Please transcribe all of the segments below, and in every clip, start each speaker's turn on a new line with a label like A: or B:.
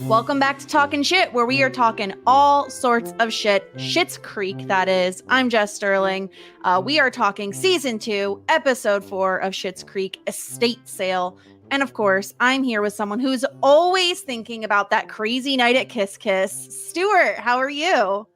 A: Welcome back to Talkin' Shit, where we are talking all sorts of shit. Schitt's Creek, that is. I'm Jess Sterling. We are talking season 2, episode 4 of Schitt's Creek, Estate Sale. And of course, I'm here with someone who's always thinking about that crazy night at Kiss Kiss. Stuart, how are you?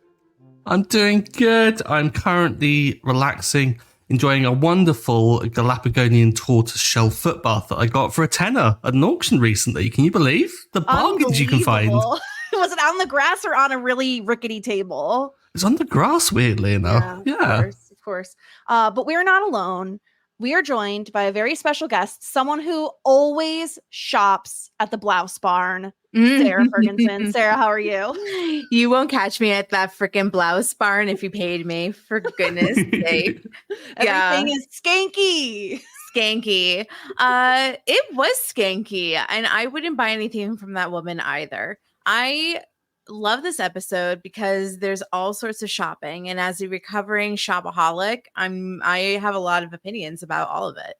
B: I'm doing good. I'm currently relaxing, enjoying a wonderful Galapagonian tortoiseshell foot bath that I got for a tenner at an auction recently. Can you believe the bargains you can find?
A: Was it on the grass or on a really rickety table?
B: It's on the grass, weirdly enough. Yeah.
A: Of course. But we're not alone. We are joined by a very special guest, someone who always shops at the Blouse Barn. Sarah Ferguson. Sarah, how are you?
C: You won't catch me at that freaking Blouse Barn if you paid me, for goodness sake.
A: Everything is skanky.
C: Skanky. It was skanky, and I wouldn't buy anything from that woman either. I love this episode because there's all sorts of shopping, and as a recovering shopaholic, I have a lot of opinions about all of it.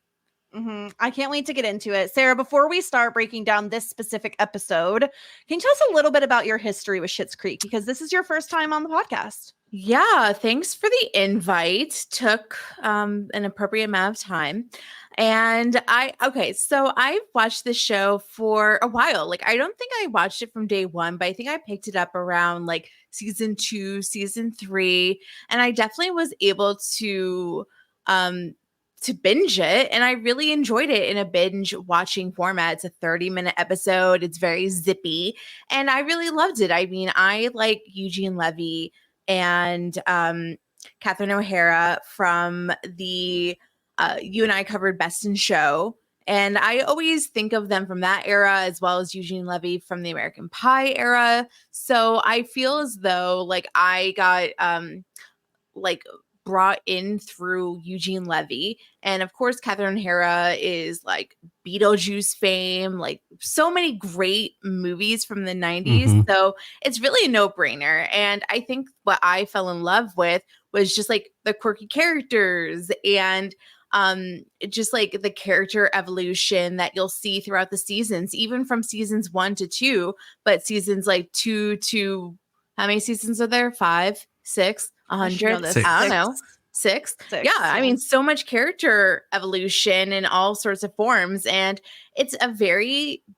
A: I can't wait to get into it. Sarah, before we start breaking down this specific episode, can you tell us a little bit about your history with Schitt's Creek? Because this is your first time on the podcast.
C: Yeah, thanks for the invite. Took an appropriate amount of time. And so I've watched this show for a while. Like, I don't think I watched it from day one, but I think I picked it up around like season 2, season 3. And I definitely was able to binge it, and I really enjoyed it in a binge watching format. It's a 30-minute episode. It's very zippy, and I really loved it. I mean, I like Eugene Levy and Catherine O'Hara from the you and I covered Best in Show, and I always think of them from that era, as well as Eugene Levy from the American Pie era. So I feel as though like I got brought in through Eugene Levy. And of course, Catherine O'Hara is like Beetlejuice fame, like so many great movies from the 90s. So it's really a no-brainer. And I think what I fell in love with was just like the quirky characters and just like the character evolution that you'll see throughout the seasons, even from seasons 1 to 2, but seasons like 2 to how many seasons are there? 5, 6? 100? I don't know. 6? Yeah, I mean, so much character evolution in all sorts of forms. And it's a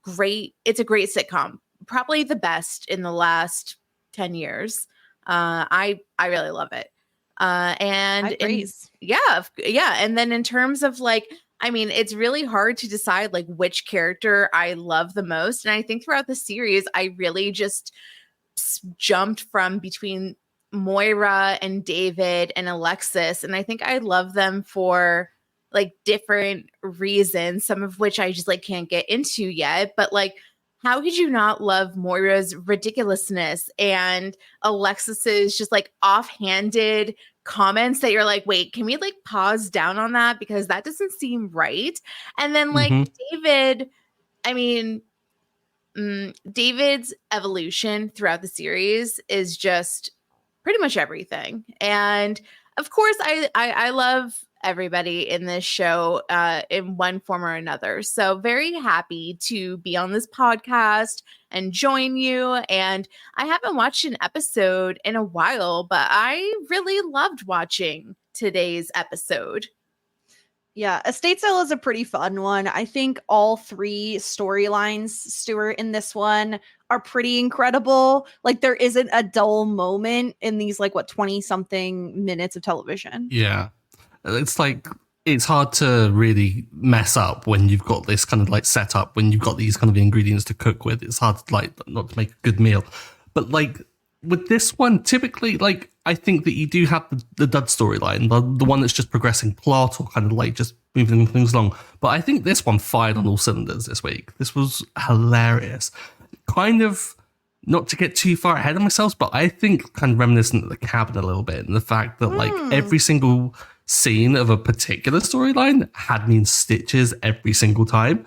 C: great sitcom. Probably the best in the last 10 years. I really love it. And then in terms of like, I mean, it's really hard to decide like which character I love the most. And I think throughout the series, I really just jumped from between Moira and David and Alexis, and I think I love them for like different reasons, some of which I just like can't get into yet. But like, how could you not love Moira's ridiculousness and Alexis's just like offhanded comments that you're like, wait, can we like pause down on that, because that doesn't seem right? And then like David, I mean, David's evolution throughout the series is just pretty much everything. And of course, I love everybody in this show in one form or another. So very happy to be on this podcast and join you. And I haven't watched an episode in a while, but I really loved watching today's episode.
A: Yeah, Estate Sale is a pretty fun one. I think all 3 storylines, Stuart, in this one are pretty incredible. Like, there isn't a dull moment in these, like, 20-something minutes of television.
B: Yeah. It's like, it's hard to really mess up when you've got this kind of like setup, when you've got these kind of ingredients to cook with. It's hard to like not to make a good meal. But like, with this one, typically, like, I think that you do have the dud storyline, the one that's just progressing plot or kind of like just moving things along. But I think this one fired on all cylinders this week. This was hilarious. Kind of, not to get too far ahead of myself, but I think kind of reminiscent of The Cabin a little bit, and the fact that like every single scene of a particular storyline had me in stitches every single time.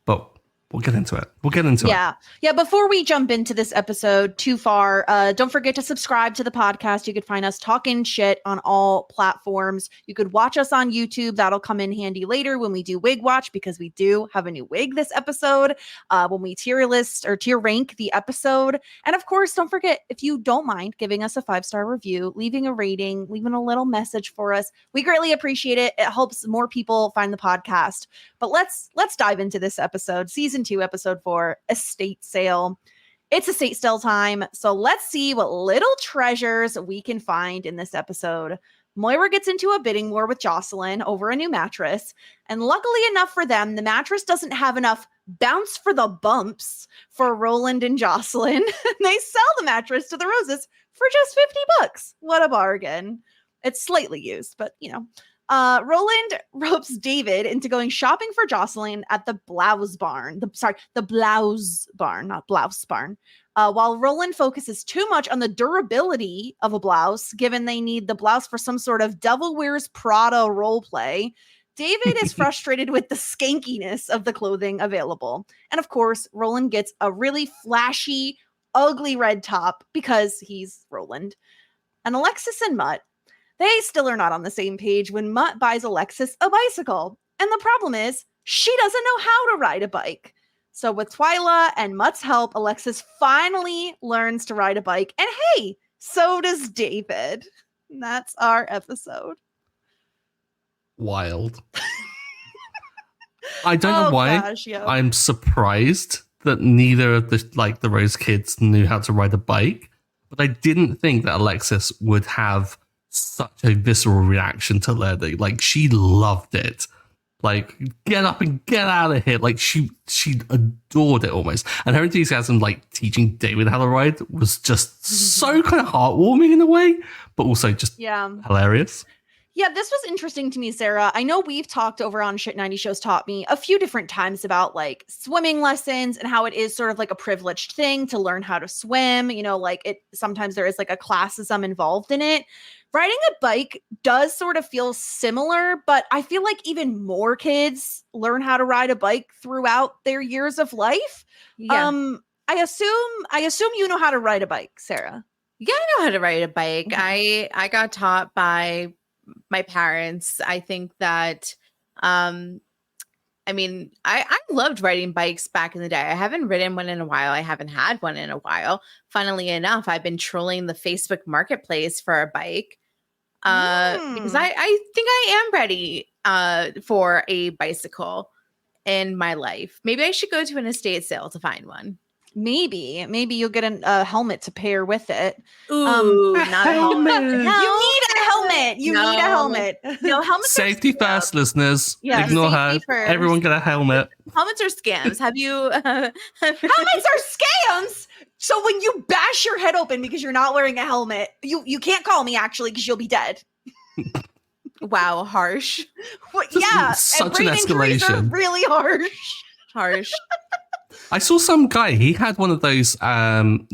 B: But we'll get into it. We'll get into it.
A: Yeah. Before we jump into this episode too far, don't forget to subscribe to the podcast. You could find us talking shit on all platforms. You could watch us on YouTube. That'll come in handy later when we do Wig Watch, because we do have a new wig this episode, when we tier list or tier rank the episode. And of course, don't forget, if you don't mind giving us a 5-star review, leaving a rating, leaving a little message for us. We greatly appreciate it. It helps more people find the podcast. But let's dive into this episode, season 2, episode 4. Estate sale. It's estate sale time, so let's see what little treasures we can find in this episode. Moira gets into a bidding war with Jocelyn over a new mattress, and luckily enough for them, the mattress doesn't have enough bounce for the bumps for Roland and Jocelyn. They sell the mattress to the Roses for just $50. What a bargain. It's slightly used, but Roland ropes David into going shopping for Jocelyn at the Blouse Barn. The Blouse Barn, not Blouse Barn. While Roland focuses too much on the durability of a blouse, given they need the blouse for some sort of Devil Wears Prada role play, David is frustrated with the skankiness of the clothing available. And of course, Roland gets a really flashy, ugly red top because he's Roland. And Alexis and Mutt, they still are not on the same page when Mutt buys Alexis a bicycle. And the problem is, she doesn't know how to ride a bike. So with Twyla and Mutt's help, Alexis finally learns to ride a bike. And hey, so does David. And that's our episode.
B: Wild. I don't know why.
A: Gosh, yeah.
B: I'm surprised that neither of the Rose kids knew how to ride a bike. But I didn't think that Alexis would have such a visceral reaction to learning. Like, she loved it. Like, get up and get out of here. Like, she adored it almost. And her enthusiasm, like, teaching David how to ride was just so kind of heartwarming in a way, but also just hilarious.
A: Yeah, this was interesting to me, Sarah. I know we've talked over on Shit 90 Shows Taught Me a few different times about like swimming lessons and how it is sort of like a privileged thing to learn how to swim. Sometimes there is like a classism involved in it. Riding a bike does sort of feel similar, but I feel like even more kids learn how to ride a bike throughout their years of life.
C: Yeah.
A: I assume you know how to ride a bike, Sarah.
C: Yeah, I know how to ride a bike. Mm-hmm. I got taught by my parents. I think that I loved riding bikes back in the day. I haven't ridden one in a while. I haven't had one in a while. Funnily enough, I've been trolling the Facebook marketplace for a bike because I think I am ready for a bicycle in my life. Maybe I should go to an estate sale to find one.
A: Maybe you'll get a helmet to pair with it.
C: Ooh, not a helmet.
A: No. You need a helmet. You need a helmet. No, helmets.
B: Safety first, listeners. Yeah, ignore her. First. Everyone get a helmet.
C: Helmets are scams. Have you?
A: Helmets are scams. So when you bash your head open because you're not wearing a helmet, you can't call me actually because you'll be dead.
C: Wow, harsh.
A: Yeah,
B: such an escalation.
A: Really harsh.
B: I saw some guy, he had one of those,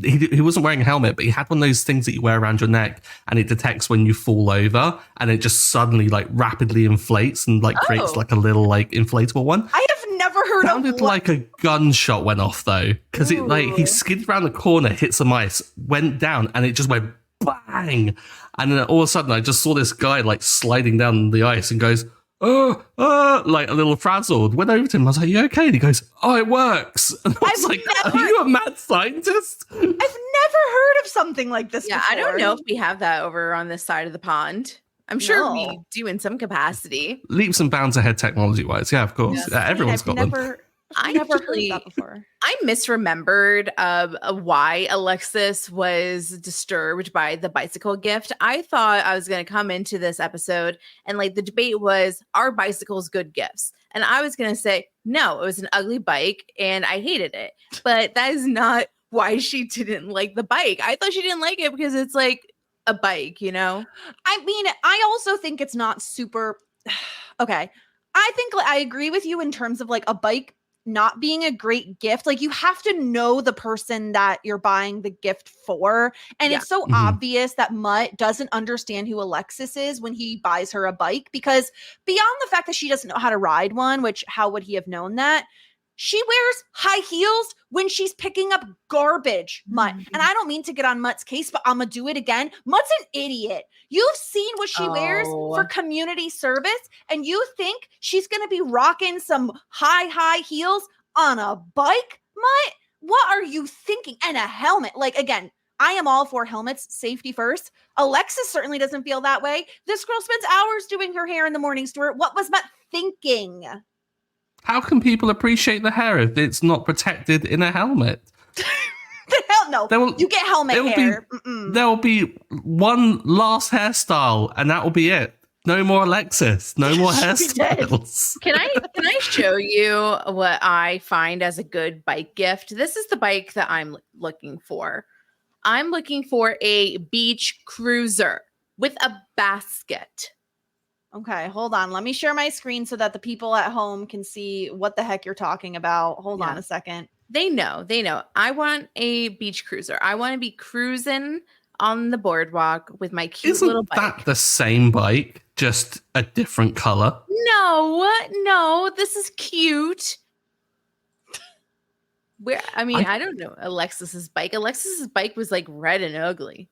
B: he wasn't wearing a helmet, but he had one of those things that you wear around your neck and it detects when you fall over and it just suddenly like rapidly inflates and like creates like a little like inflatable one.
A: I have never heard of
B: Sounded like a gunshot went off though, because it like he skidded around the corner, hit some ice, went down and it just went bang. And then all of a sudden I just saw this guy like sliding down the ice and goes, like a little frazzled. Went over to him. I was like, "You okay?" And he goes, "Oh, it works." And I was like, "Are you a mad scientist?"
A: I've never heard of something like this.
C: Yeah,
A: before.
C: I don't know if we have that over on this side of the pond. I'm sure we do in some capacity.
B: Leaps and bounds ahead, technology-wise. Yeah, of course.
A: Yes.
B: Yeah, everyone's got them.
C: I never heard that before. I misremembered why Alexis was disturbed by the bicycle gift. I thought I was going to come into this episode and like the debate was, are bicycles good gifts? And I was going to say, no, it was an ugly bike and I hated it. But that is not why she didn't like the bike. I thought she didn't like it because it's like a bike, you know?
A: I mean, I also think it's not super... Okay. I think I agree with you in terms of like a bike not being a great gift. Like you have to know the person that you're buying the gift for. And it's so obvious that Mutt doesn't understand who Alexis is when he buys her a bike, because beyond the fact that she doesn't know how to ride one, which how would he have known that? She wears high heels when she's picking up garbage, Mutt. And I don't mean to get on Mutt's case, but I'm going to do it again. Mutt's an idiot. You've seen what she wears for community service, and you think she's going to be rocking some high heels on a bike, Mutt? What are you thinking? And a helmet. Like, again, I am all for helmets, safety first. Alexis certainly doesn't feel that way. This girl spends hours doing her hair in the morning, Stuart. What was Mutt thinking?
B: How can people appreciate the hair if it's not protected in a helmet?
A: The hell no. You get helmet hair.
B: There will be one last hairstyle, and that will be it. No more Alexis. No more hairstyles.
C: Can I show you what I find as a good bike gift? This is the bike that I'm looking for. I'm looking for a beach cruiser with a basket.
A: Okay, hold on. Let me share my screen so that the people at home can see what the heck you're talking about. Hold on a second.
C: They know. I want a beach cruiser. I want to be cruising on the boardwalk with my cute little bike.
B: Isn't that the same bike, just a different color?
C: No, this is cute. I don't know Alexis's bike. Alexis's bike was like red and ugly.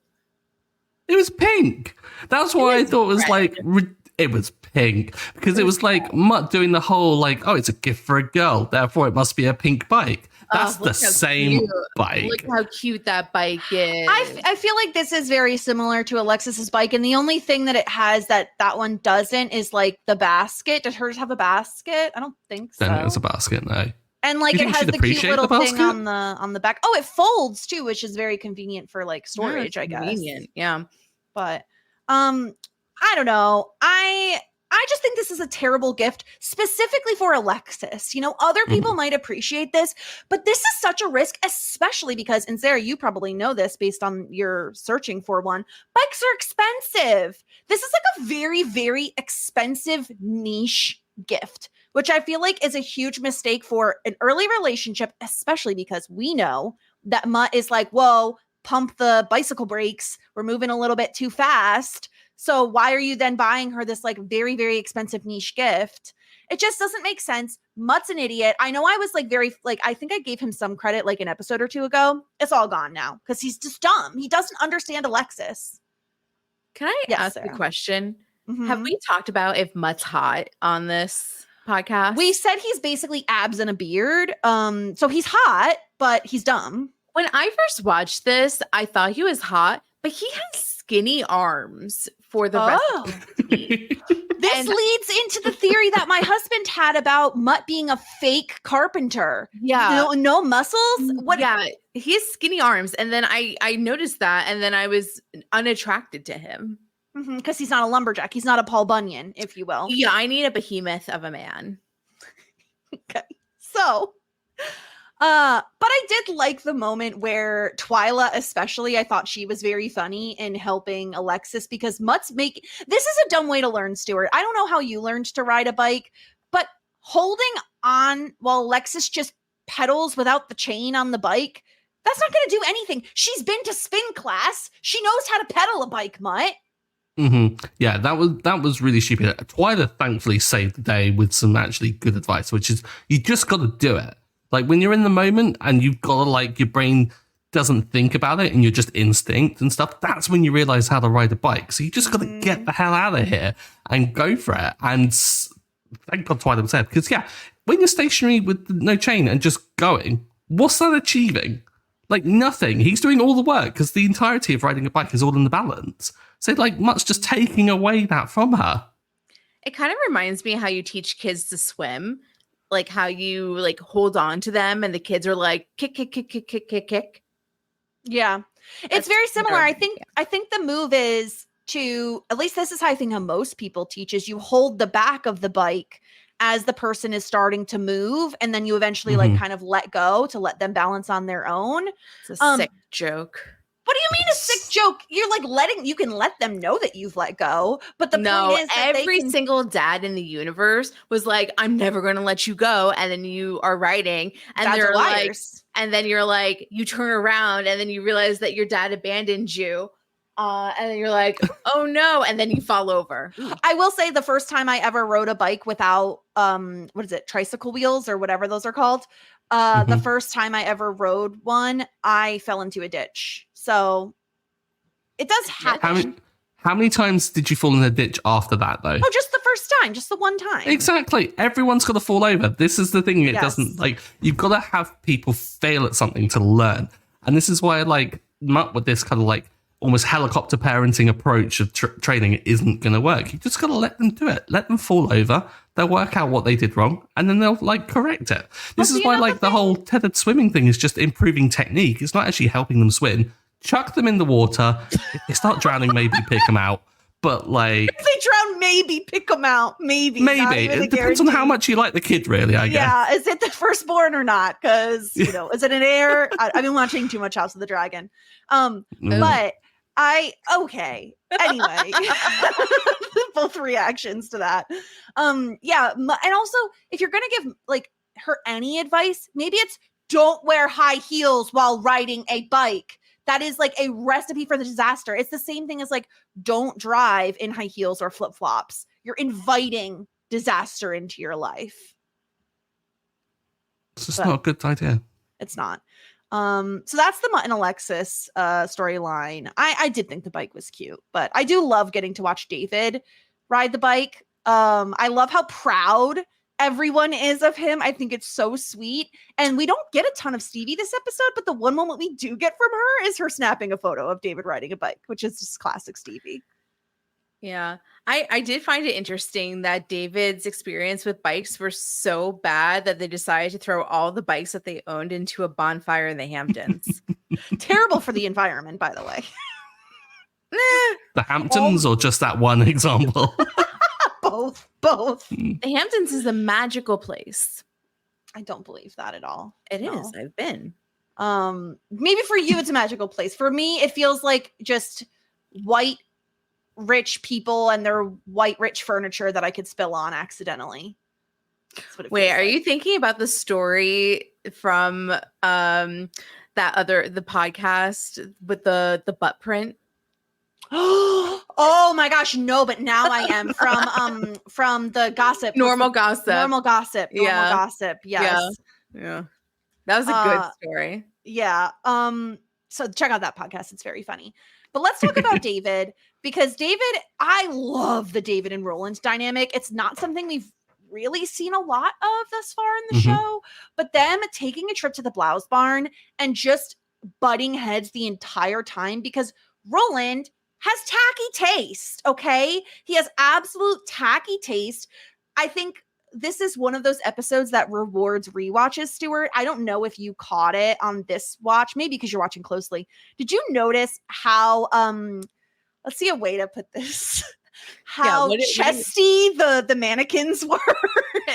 B: It was pink. That's why I thought it was like... It was pink because it was like Mutt doing the whole like, oh, it's a gift for a girl, therefore it must be a pink bike. That's the same bike.
C: Look how cute that bike is.
A: I feel like this is very similar to Alexis's bike, and the only thing that it has that one doesn't is like the basket. Does hers have a basket? I don't think so.
B: Then it was a basket, no.
A: And like it has the cute little thing on the back. Oh, it folds too, which is very convenient for like storage, I guess.
C: Convenient, yeah.
A: But I don't know. I just think this is a terrible gift, specifically for Alexis. You know, other people might appreciate this, but this is such a risk, especially because, and Sarah, you probably know this based on your searching for one, bikes are expensive. This is like a very, very expensive niche gift, which I feel like is a huge mistake for an early relationship, especially because we know that Mutt is like, whoa, pump the bicycle brakes. We're moving a little bit too fast. So why are you then buying her this like very, very expensive niche gift? It just doesn't make sense. Mutt's an idiot. I know I was like I think I gave him some credit like an episode or two ago. It's all gone now because he's just dumb. He doesn't understand Alexis.
C: Can I ask a question?
A: Mm-hmm.
C: Have we talked about if Mutt's hot on this podcast?
A: We said he's basically abs and a beard. So he's hot, but he's dumb.
C: When I first watched this, I thought he was hot, but he has skinny arms for the rest of the team.
A: This leads into the theory that my husband had about Mutt being a fake carpenter.
C: Yeah.
A: No muscles? What?
C: Yeah, he has skinny arms. And then I noticed that, and then I was unattracted to him.
A: Because he's not a lumberjack. He's not a Paul Bunyan, if you will.
C: Yeah, I need a behemoth of a man.
A: Okay. So... but I did like the moment where Twyla, especially, I thought she was very funny in helping Alexis because this is a dumb way to learn, Stuart. I don't know how you learned to ride a bike, but holding on while Alexis just pedals without the chain on the bike, that's not going to do anything. She's been to spin class. She knows how to pedal a bike, Mutt.
B: Yeah, that was really stupid. Twyla thankfully saved the day with some actually good advice, which is you just got to do it. Like when you're in the moment and you've got to like your brain doesn't think about it and you're just instinct and stuff, that's when you realize how to ride a bike. So you just got to get the hell out of here and go for it. And thank God Twilight was there because when you're stationary with no chain and just going, what's that achieving? Like nothing. He's doing all the work because the entirety of riding a bike is all in the balance. So like Mutt's just taking away that from her.
C: It kind of reminds me how you teach kids to swim. Like how you like hold on to them and the kids are like kick, kick, kick, kick, kick, kick, kick.
A: Yeah. It's very similar. I think the move is to, at least this is how I think how most people teach, is you hold the back of the bike as the person is starting to move. And then you eventually like kind of let go to let them balance on their own.
C: It's a sick joke.
A: What do you mean a sick joke? You're like you can let them know that you've let go. But the point is that
C: every single dad in the universe was like, I'm never going to let you go. And then you are writing and they're like, and then you're like, you turn around and then you realize that your dad abandoned you. And then you're like, oh no, and then you fall over.
A: I will say the first time I ever rode a bike without what is it, tricycle wheels or whatever those are called. The first time I ever rode one, I fell into a ditch. So it does happen.
B: How many times did you fall in a ditch after that, though?
A: Oh, just the first time, just the one time.
B: Exactly. Everyone's got to fall over. This is the thing. It
A: Yes.
B: doesn't, like, you've got to have people fail at something to learn. And this is why I like muck with this kind of like almost helicopter parenting approach of training. It isn't going to work. You just got to let them do it. Let them fall over. They'll work out what they did wrong, and then they'll like correct it. This is why like the whole tethered swimming thing is just improving technique. It's not actually helping them swim. Chuck them in the water. If they start drowning, maybe pick them out. But like,
A: if they drown, maybe pick them out. Maybe.
B: It depends on how much you like the kid, really. I guess.
A: Yeah, is it the firstborn or not? Because is it an heir? I've been watching too much House of the Dragon. But okay. Anyway, both reactions to that. Yeah, and also if you're gonna give like her any advice, maybe it's don't wear high heels while riding a bike. That is like a recipe for the disaster. It's the same thing as like, don't drive in high heels or flip-flops. You're inviting disaster into your life.
B: It's just not a good idea.
A: It's not. So that's the Mutt and Alexis storyline. I did think the bike was cute, but I do love getting to watch David ride the bike. I love how proud everyone is of him. I think it's so sweet. And we don't get a ton of Stevie this episode, but the one moment we do get from her is her snapping a photo of David riding a bike, which is just classic Stevie.
C: Yeah. I did find it interesting that David's experience with bikes were so bad that they decided to throw all the bikes that they owned into a bonfire in the Hamptons.
A: Terrible for the environment, by the way.
B: The Hamptons or just that one example?
A: Both.
C: The Hamptons is a magical place.
A: I don't believe that at all.
C: It is. I've been.
A: Maybe for you it's a magical place. For me, it feels like just white rich people and their white rich furniture that I could spill on accidentally.
C: Wait, are you thinking about the story from the podcast with the butt print?
A: Oh my gosh, no, but now I am from the gossip.
C: Normal gossip.
A: Gossip. Yes.
C: Yeah. That was a good story.
A: Yeah. So check out that podcast. It's very funny. But let's talk about David, because I love the David and Roland dynamic. It's not something we've really seen a lot of thus far in the show, but them taking a trip to the Blouse Barn and just butting heads the entire time, because Roland has tacky taste, okay? He has absolute tacky taste. I think this is one of those episodes that rewards rewatches, Stuart. I don't know if you caught it on this watch, maybe because you're watching closely. Did you notice how, let's see a way to put this, how chesty the mannequins were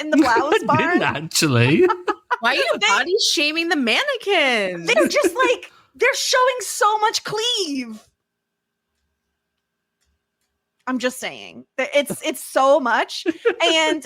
A: in the Blouse Barn?
B: I didn't actually.
C: Why are you body shaming the mannequins?
A: They're just like, they're showing so much cleave. I'm just saying that it's so much. And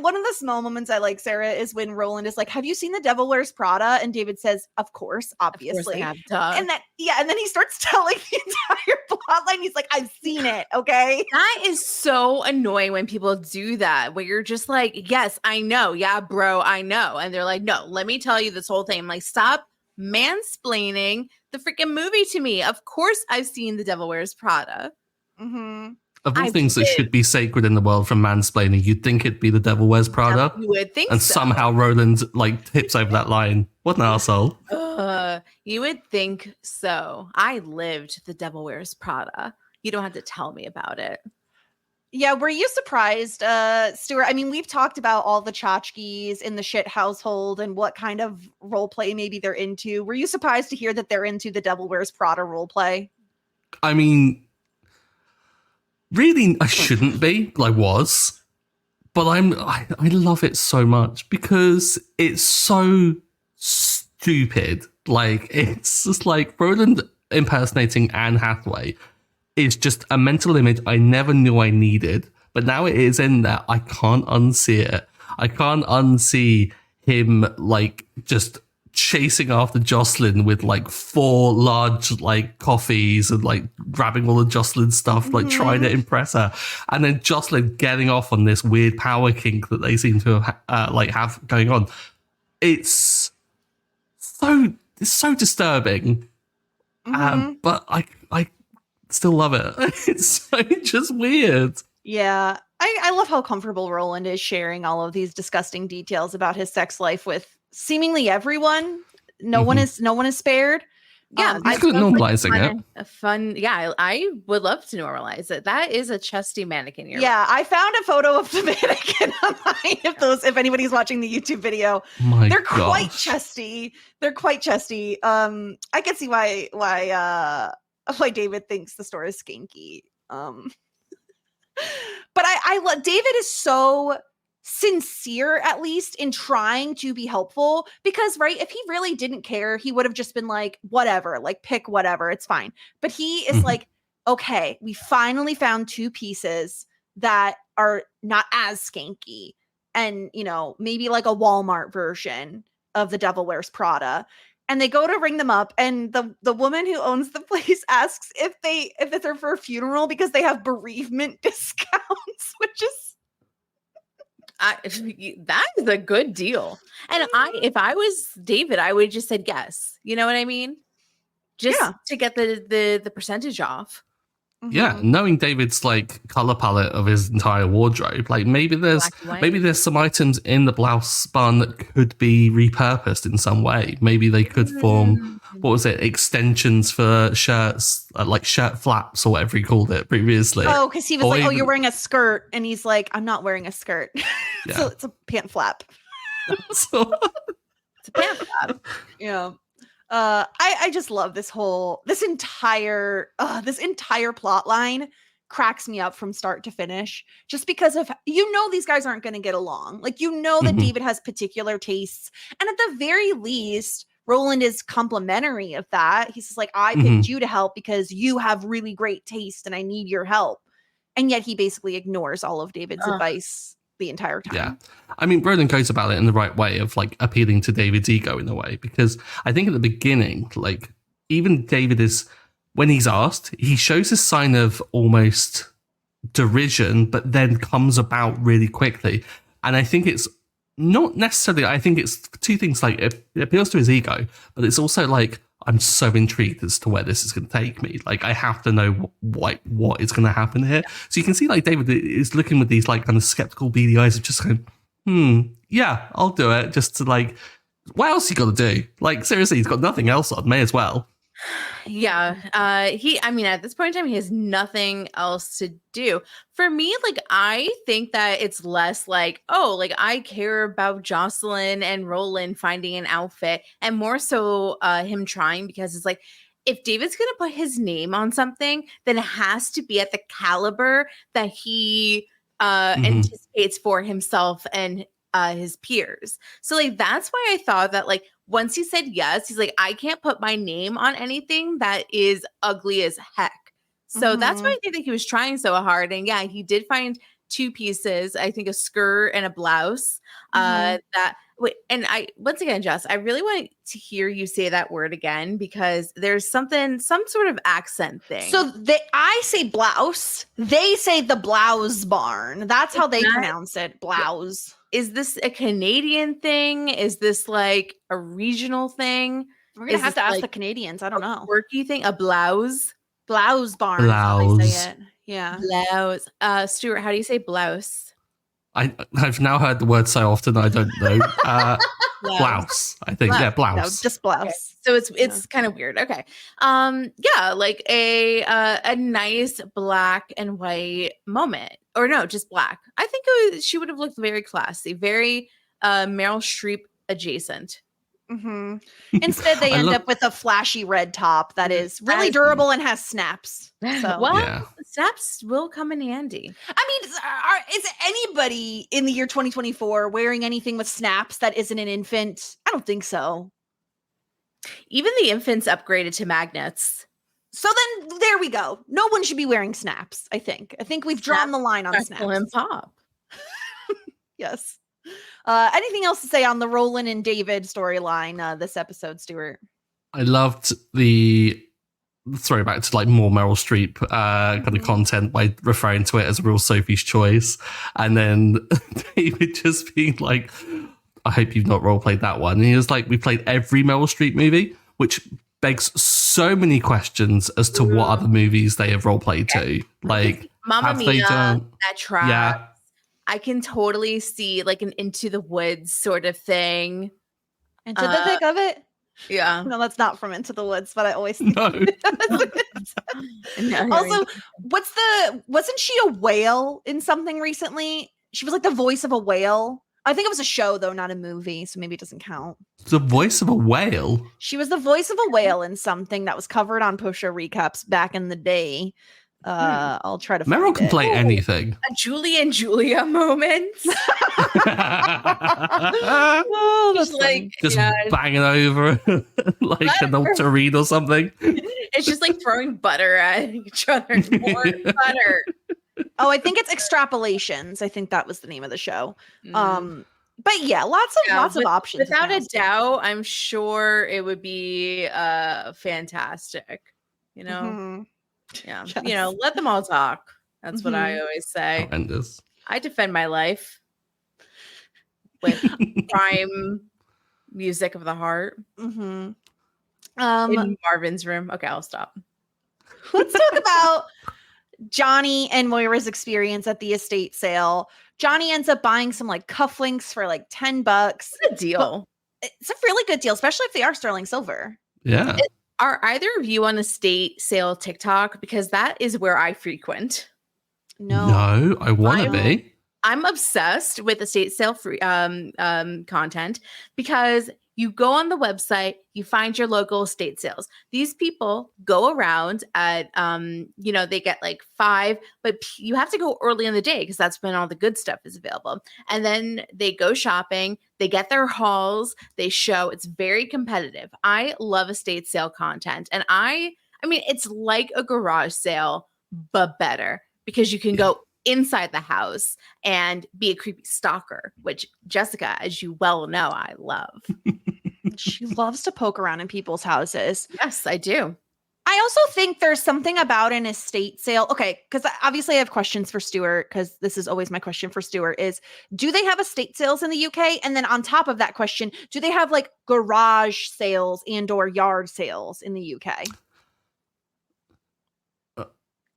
A: one of the small moments I like, Sarah, is when Roland is like, have you seen The Devil Wears Prada? And David says, of course, obviously.
C: Of course I have,
A: and then he starts telling the entire plot line. He's like, I've seen it, okay?
C: That is so annoying when people do that, where you're just like, yes, I know. Yeah, bro, I know. And they're like, no, let me tell you this whole thing. I'm like, stop mansplaining the freaking movie to me. Of course I've seen The Devil Wears Prada.
A: Mm-hmm.
B: Of all things that should be sacred in the world from mansplaining, you'd think it'd be The Devil Wears Prada.
C: You would think
B: and
C: so.
B: Somehow Roland like tips over that line. What an arsehole.
C: You would think so. I lived The Devil Wears Prada. You don't have to tell me about it.
A: Yeah, were you surprised, Stuart? I mean, we've talked about all the tchotchkes in the Schitt household and what kind of role play maybe they're into. Were you surprised to hear that they're into The Devil Wears Prada role play?
B: I mean, really, I shouldn't be. I was, but I love it so much because it's so stupid. Like, it's just like Roland impersonating Anne Hathaway is just a mental image I never knew I needed, but now it is in there. I can't unsee it. I can't unsee him like just chasing after Jocelyn with like 4 large like coffees and like grabbing all of Jocelyn's stuff, like trying to impress her, and then Jocelyn getting off on this weird power kink that they seem to have going on. It's so disturbing, but I still love it. It's so just weird.
A: Yeah, I love how comfortable Roland is sharing all of these disgusting details about his sex life with seemingly everyone. No one is spared.
C: Yeah,
B: he's good at normalizing it.
C: A fun, yeah. I would love to normalize it. That is a chesty mannequin.
A: Yeah, I found a photo of the mannequin online. If anybody's watching the YouTube video, they're quite chesty. They're quite chesty. I can see why David thinks the store is skanky. But I love David is so sincere, at least in trying to be helpful, because right, if he really didn't care, he would have just been like, whatever, like pick whatever, it's fine. But he is like, okay, we finally found 2 pieces that are not as skanky, and maybe like a Walmart version of The Devil Wears Prada. And they go to ring them up, and the woman who owns the place asks if it's for a funeral because they have bereavement discounts, which is
C: that is a good deal. And if I was David, I would just said yes. You know what I mean? Just to get the percentage off.
B: Yeah, knowing David's like color palette of his entire wardrobe, like maybe there's some items in the blouse barn that could be repurposed in some way. Maybe they could form extensions for shirts, like shirt flaps or whatever he called it previously.
A: Oh, because he was like, "Oh, you're wearing a skirt," and he's like, "I'm not wearing a skirt." So it's a pant flap.
C: It's a pant flap.
A: Yeah. I just love this entire plot line. Cracks me up from start to finish, just because of these guys aren't going to get along. Like that David has particular tastes, and at the very least, Roland is complimentary of that. He says like, I picked you to help because you have really great taste, and I need your help. And yet he basically ignores all of David's advice the entire time.
B: Yeah. I mean, Roland goes about it in the right way of like appealing to David's ego in a way, because I think at the beginning, like even David is, when he's asked, he shows a sign of almost derision, but then comes about really quickly. And I think it's not necessarily, I think it's 2 things, like it appeals to his ego, but it's also like, I'm so intrigued as to where this is going to take me. Like, I have to know what is going to happen here. So you can see, like, David is looking with these, like, kind of skeptical, beady eyes of just going, yeah, I'll do it. Just to, like, what else you got to do? Like, seriously, he's got nothing else on. May as well.
C: Yeah. At this point in time, he has nothing else to do. For me, like, I think that it's less like, oh, like, I care about Jocelyn and Roland finding an outfit, and more so him trying, because it's like, if David's going to put his name on something, then it has to be at the caliber that he anticipates for himself and his peers. So like, that's why I thought that, like, once he said yes, he's like, I can't put my name on anything that is ugly as heck. So that's why I think that he was trying so hard. And yeah, he did find 2 pieces, I think a skirt and a blouse. Once again, Jess, I really want to hear you say that word again, because there's some sort of accent thing.
A: So I say blouse, they say the blouse barn. That's how they pronounce it, blouse.
C: Is this a Canadian thing? Is this like a regional thing?
A: We're gonna have to ask the Canadians. I don't know.
C: Quirky thing, a blouse barn.
B: Blouse.
A: They say it. Yeah,
C: blouse. Stuart, how do you say blouse?
B: I've now heard the word so often I don't know. Blouse, I think. Blouse. Yeah, blouse.
A: No, just blouse.
C: Okay. So it's kind of weird. Okay. Yeah, like a nice black and white moment. Or no, just black. I think she would have looked very classy, very Meryl Streep adjacent.
A: Instead, they end up with a flashy red top that is really durable and has snaps. So.
C: Snaps will come in handy.
A: I mean, is anybody in the year 2024 wearing anything with snaps that isn't an infant? I don't think so.
C: Even the infants upgraded to magnets.
A: So then there we go. No one should be wearing snaps, I think. I think we've drawn the line on snaps.
C: And pop.
A: Yes. Anything else to say on the Roland and David storyline this episode, Stuart?
B: I loved the throwback to like more Meryl Streep kind of content by referring to it as a real Sophie's Choice, and then David just being like, I hope you've not role played that one. And he was like, we played every Meryl Streep movie, which begs so many questions as to what other movies they have role played to. Like,
C: Mamma
B: have
C: Mia,
B: they done?
C: that track.
B: Yeah.
C: I can totally see like an Into the Woods sort of thing.
A: Into the thick of it?
C: Yeah.
A: No, that's not from Into the Woods, but I always
B: No.
C: No,
A: Also, wasn't she a whale in something recently? She was like the voice of a whale. I think it was a show though, not a movie, so maybe it doesn't count.
B: The voice of a whale?
A: She was the voice of a whale in something that was covered on post-show recaps back in the day. I'll try to find
B: Meryl can
A: it.
B: play anything.
C: A Julie and Julia moment.
A: Oh, that's
C: Just like
B: Just
C: yeah,
B: banging over like an ultramarine or something.
C: it's just like throwing butter at each other. More butter.
A: Oh, I think it's Extrapolations. I think that was the name of the show.
C: Mm.
A: But yeah, lots of options.
C: Without a doubt, I'm sure it would be fantastic. You know,
A: Mhm.
C: yeah.
A: Yes.
C: You know, let them all talk. That's what I always say.
B: Horrendous.
C: I defend my life with prime music of the heart
A: Mhm.
C: in Marvin's room. Okay, I'll stop.
A: Let's talk about Johnny and Moira's experience at the estate sale. Johnny ends up buying some like cufflinks for like $10.
C: What a deal.
A: It's a really good deal, especially if they are sterling silver.
B: Yeah.
C: Are either of you on estate sale TikTok? Because that is where I frequent.
B: No, I want to be.
C: I'm obsessed with estate sale free content because you go on the website, you find your local estate sales. These people go around at, they get like 5, but you have to go early in the day because that's when all the good stuff is available. And then they go shopping, they get their hauls, they show. It's very competitive. I love estate sale content. And I mean, it's like a garage sale, but better because you can go inside the house and be a creepy stalker, which Jessica, as you well know, I love.
A: She loves to poke around in people's houses.
C: Yes, I do.
A: I also think there's something about an estate sale. Okay, because obviously I have questions for Stuart, because this is always my question for Stuart is, do they have estate sales in the UK? And then on top of that question, do they have like garage sales and or yard sales in the UK?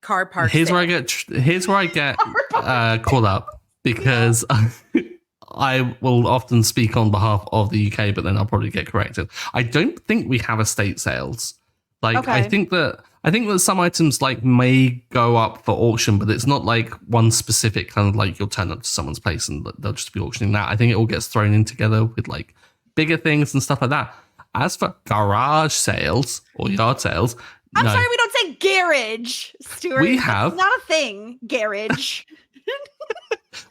C: Car park.
B: Here's where I get caught up because I will often speak on behalf of the UK, but then I'll probably get corrected. I don't think we have estate sales. Like,
A: Okay.
B: I think that some items like may go up for auction, but it's not like one specific kind of like you'll turn up to someone's place and they'll just be auctioning that. I think it all gets thrown in together with like bigger things and stuff like that. As for garage sales or yard sales,
A: I'm
B: no.
A: sorry, we don't say garage, Stuart.
B: We
A: That's
B: have.
A: not a thing. Garage.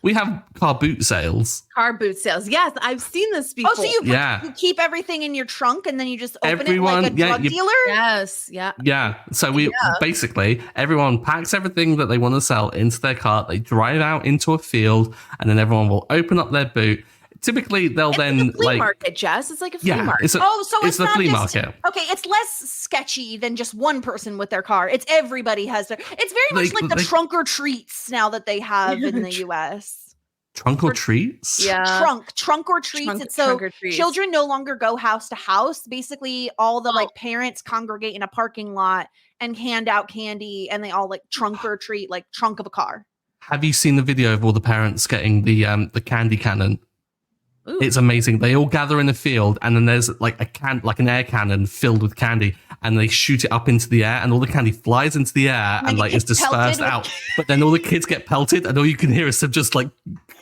B: We have car boot sales.
C: Car boot sales. Yes, I've seen this before.
A: Oh, so you
B: Yeah.
A: keep everything in your trunk and then you just open
B: Everyone-
A: it like a
B: yeah,
A: drug
B: you-
A: dealer?
C: Yes, yeah.
B: Yeah. So basically everyone packs everything that they want to sell into their cart. They drive out into a field and then everyone will open up their boot. Typically they'll
C: It's
B: then
C: like a flea
B: like
C: market, Jess. It's like a flea
B: yeah,
C: market.
B: it's a,
A: Oh, so it's
B: the
A: not
B: flea
A: just,
B: market.
A: Okay, it's less sketchy than just one person with their car. It's everybody has their. It's very much like the trunk or treats now that they have in the US.
B: Trunk or treats?
C: Yeah.
A: Trunk or treats. It's so
C: trunk or treats.
A: children no longer go house to house. Basically, all the like parents congregate in a parking lot and hand out candy, and they all like trunk or treat, like trunk of a car.
B: Have you seen the video of all the parents getting the candy cannon?
C: Ooh.
B: It's amazing. They all gather in a field, and then there's like an air cannon filled with candy, and they shoot it up into the air, and all the candy flies into the air and like is dispersed out. But then all the kids get pelted, and all you can hear is them just like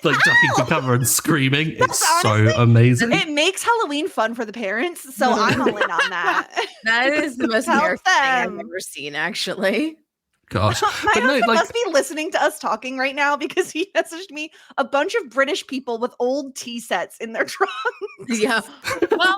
B: ducking for cover and screaming. It's
A: honestly,
B: so amazing.
A: It makes Halloween fun for the parents, so I'm all in on that.
C: That is the most
A: Help
C: American thing I've
A: them.
C: ever seen, actually.
B: Gosh,
A: My
B: but no,
A: husband
B: like
A: must be listening to us talking right now because he messaged me a bunch of British people with old tea sets in their trunk.
C: Yeah. Well,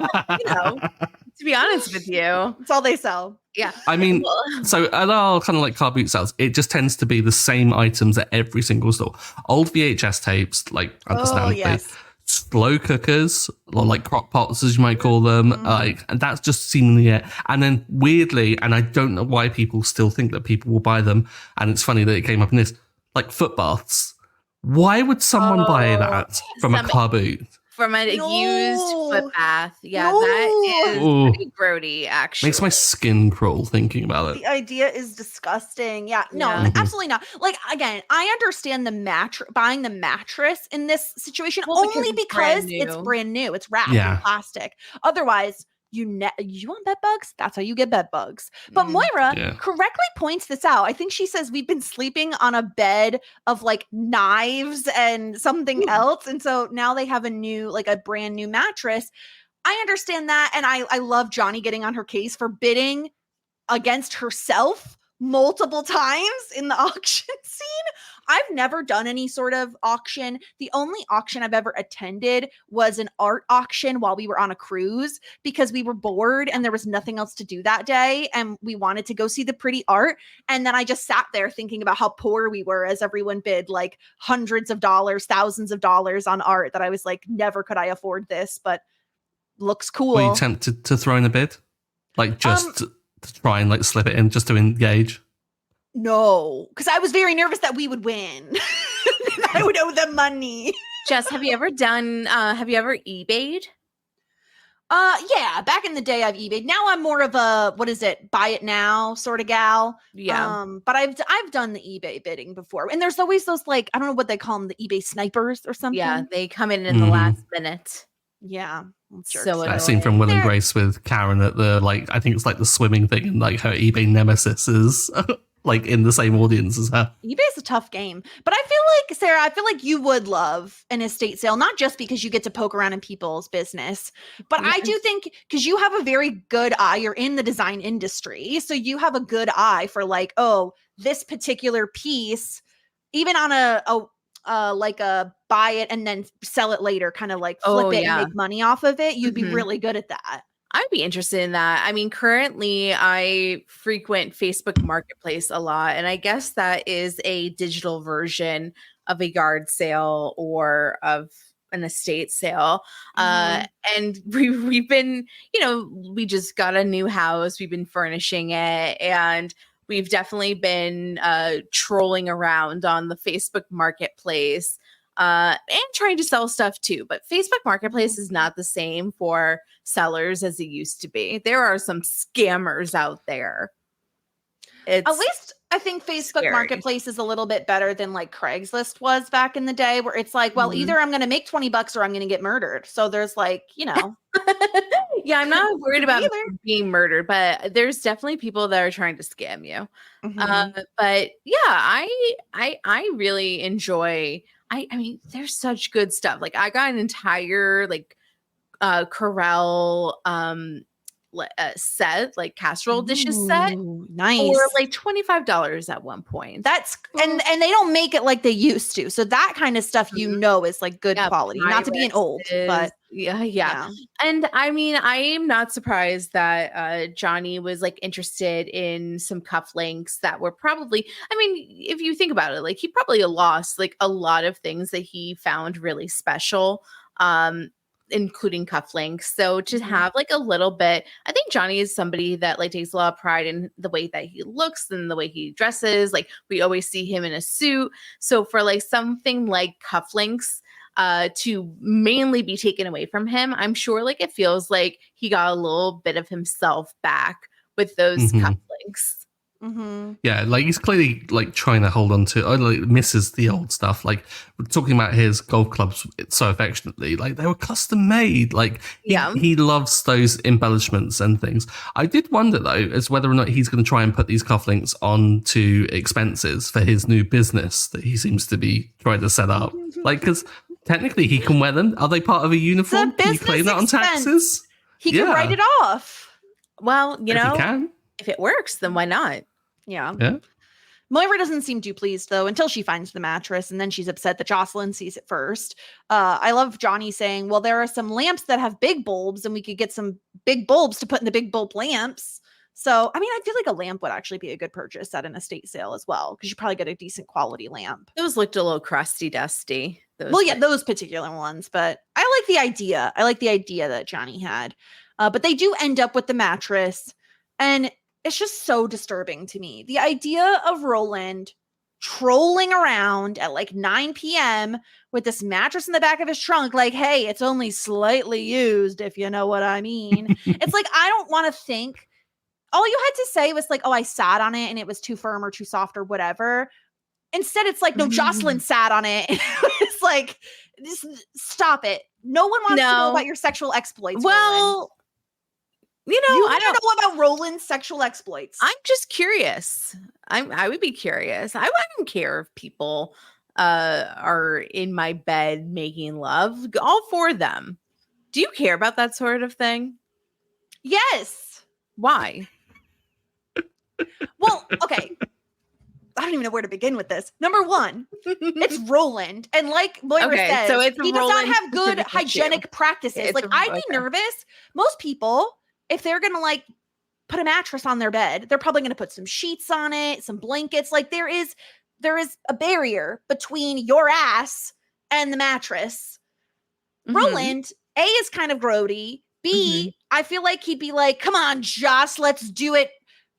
C: to be honest with you,
A: That's all they sell.
C: yeah.
B: I mean,
C: Well,
B: so at our kind of like car boot sales, it just tends to be the same items at every single store. Old VHS tapes, like understandably,
A: yes.
B: slow cookers, or like crock pots as you might call them, like, and that's just seemingly it. And then weirdly, and I don't know why people still think that people will buy them, and it's funny that it came up in this, like foot baths. Why would someone buy that from a car boot?
C: From a used foot bath. Yeah,
A: No.
C: that is pretty grody, actually.
B: Makes my skin crawl thinking about it.
A: The idea is disgusting. Yeah, no,
C: Yeah.
A: absolutely not. Like, again, I understand buying the mattress in this situation only because it's brand new. It's wrapped in plastic. Otherwise, you want bed bugs? That's how you get bed bugs. But Moira correctly points this out. I think she says we've been sleeping on a bed of like knives and something else. And so now they have a brand new mattress. I understand that. And I love Johnny getting on her case for bidding against herself multiple times in the auction scene. I've never done any sort of auction. The only auction I've ever attended was an art auction while we were on a cruise because we were bored and there was nothing else to do that day. And we wanted to go see the pretty art. And then I just sat there thinking about how poor we were as everyone bid like hundreds of dollars, thousands of dollars on art that I was like, never could I afford this, but looks cool.
B: Were you tempted to throw in a bid? Like just to try and like slip it in just to engage?
A: No, because I was very nervous that we would win. I would owe them money.
C: Jess, have you ever eBayed?
A: Yeah, back in the day I've eBayed. Now I'm more of a buy it now sort of gal.
C: Yeah.
A: But I've done the eBay bidding before. And there's always those like, I don't know what they call them, the eBay snipers or something.
C: Yeah, they come in the last minute.
A: Yeah.
C: So
B: that scene from Will and Grace with Karen at the I think it's like the swimming thing, and like her eBay nemesis is like in the same audience as her.
A: eBay's a tough game, but I feel like, Sarah, you would love an estate sale, not just because you get to poke around in people's business, but I do think because you have a very good eye, you're in the design industry, so you have a good eye for like, oh, this particular piece, even on a buy it and then sell it later, kind of like flip it and make money off of it. You'd be really good at that.
C: I'd be interested in that. I mean, currently I frequent Facebook Marketplace a lot, and I guess that is a digital version of a yard sale or of an estate sale. And we've been, we just got a new house. We've been furnishing it, and we've definitely been trolling around on the Facebook Marketplace and trying to sell stuff too. But Facebook Marketplace is not the same for sellers as it used to be. There are some scammers out there.
A: At least I think Facebook Marketplace is a little bit better than like Craigslist was back in the day, where it's like, well, either I'm going to make $20 or I'm going to get murdered. So there's like,
C: Yeah, I'm not worried about being murdered, but there's definitely people that are trying to scam you. But yeah, I really enjoy. I mean, there's such good stuff. Like I got an entire like Corel set, like casserole dishes set,
A: nice,
C: for like $25 at one point.
A: That's and they don't make it like they used to, so that kind of stuff is like good quality, not to be an old, but
C: yeah. And I mean, I am not surprised that Johnny was like interested in some cufflinks that were probably, I mean, if you think about it, like he probably lost like a lot of things that he found really special, including cufflinks. So to have like a little bit, I think Johnny is somebody that like takes a lot of pride in the way that he looks and the way he dresses. Like we always see him in a suit. So for like something like cufflinks to mainly be taken away from him, I'm sure like it feels like he got a little bit of himself back with those cufflinks.
B: Yeah, like he's clearly like trying to hold on to, like misses the old stuff. Like we're talking about his golf clubs so affectionately, like they were custom made. Like he loves those embellishments and things. I did wonder though, as whether or not he's going to try and put these cufflinks onto expenses for his new business that he seems to be trying to set up. Like, because technically he can wear them. Are they part of a uniform? Can you claim that on taxes?
A: He can write it off.
C: Well,
B: if he can.
C: If it works, then why not?
A: Yeah. Moira doesn't seem too pleased though until she finds the mattress, and then she's upset that Jocelyn sees it first. I love Johnny saying, well, there are some lamps that have big bulbs and we could get some big bulbs to put in the big bulb lamps. So, I mean, I feel like a lamp would actually be a good purchase at an estate sale as well, because you probably get a decent quality lamp.
C: Those looked a little crusty, dusty.
A: Those particular ones, but I like the idea. I like the idea that Johnny had. But they do end up with the mattress. And it's just so disturbing to me. The idea of Roland trolling around at like 9 p.m. with this mattress in the back of his trunk, like, hey, it's only slightly used, if you know what I mean. It's like, I don't want to think. All you had to say was like, oh, I sat on it and it was too firm or too soft or whatever. Instead, it's like, no, Jocelyn sat on it. It's like, just stop it. No one wants to know about your sexual exploits.
C: Well,
A: Roland.
C: I don't
A: know about Roland's sexual exploits.
C: I'm just curious. I would be curious. I wouldn't care if people are in my bed making love. All for them. Do you care about that sort of thing?
A: Yes.
C: Why?
A: Well, okay. I don't even know where to begin with this. Number one, it's Roland. And like Moira says,
C: so
A: he does not have good hygienic practices. Like, I'd be nervous. Most people, if they're going to like put a mattress on their bed, they're probably going to put some sheets on it, some blankets. Like, there is a barrier between your ass and the mattress. Roland, A, is kind of grody. B, I feel like he'd be like, come on, Joss, let's do it.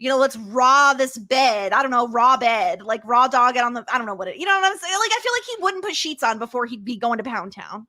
A: Let's raw this bed. I don't know, raw bed, like raw dog it on the, I don't know what it, you know what I'm saying? Like, I feel like he wouldn't put sheets on before he'd be going to Pound Town.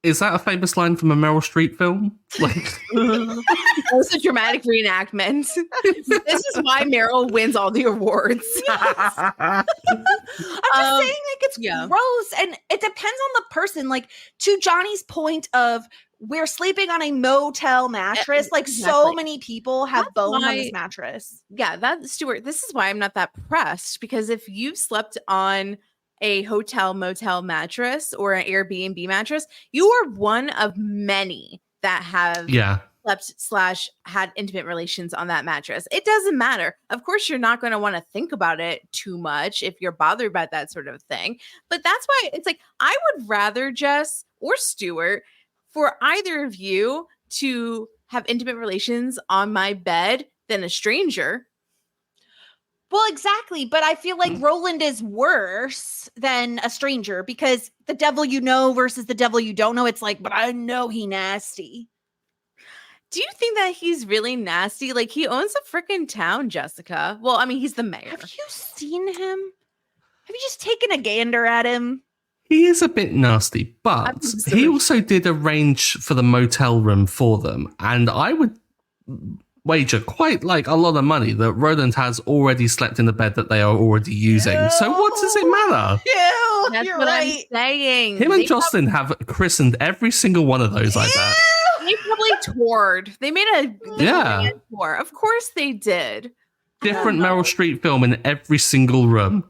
B: Is that a famous line from a Meryl Streep film? Like,
C: it's a dramatic reenactment. This is why Meryl wins all the awards.
A: Yes. I'm just saying, like, it's gross, and it depends on the person. Like, to Johnny's point of, we're sleeping on a motel mattress. Like, so many people have bone on this mattress.
C: Yeah, Stuart, this is why I'm not that pressed, because if you've slept on a hotel motel mattress or an Airbnb mattress, you are one of many that have slept / had intimate relations on that mattress. It doesn't matter. Of course, you're not going to want to think about it too much if you're bothered by that sort of thing. But that's why it's like, I would rather Jess or Stuart, for either of you to have intimate relations on my bed than a stranger.
A: Well, exactly. But I feel like Roland is worse than a stranger, because the devil you know versus the devil you don't know. It's like, but I know he nasty.
C: Do you think that he's really nasty? Like, he owns a freaking town, Jessica. Well, I mean, he's the mayor.
A: Have you seen him? Have you just taken a gander at him?
B: He is a bit nasty, but he also did arrange for the motel room for them. And I would wager quite like a lot of money that Roland has already slept in the bed that they are already using. Ew. So what does it matter?
A: Ew,
C: that's what I'm saying.
B: Him and Jocelyn have christened every single one of those, I bet.
C: They probably toured. They made a tour. Of course they did.
B: Different Meryl Streep film in every single room.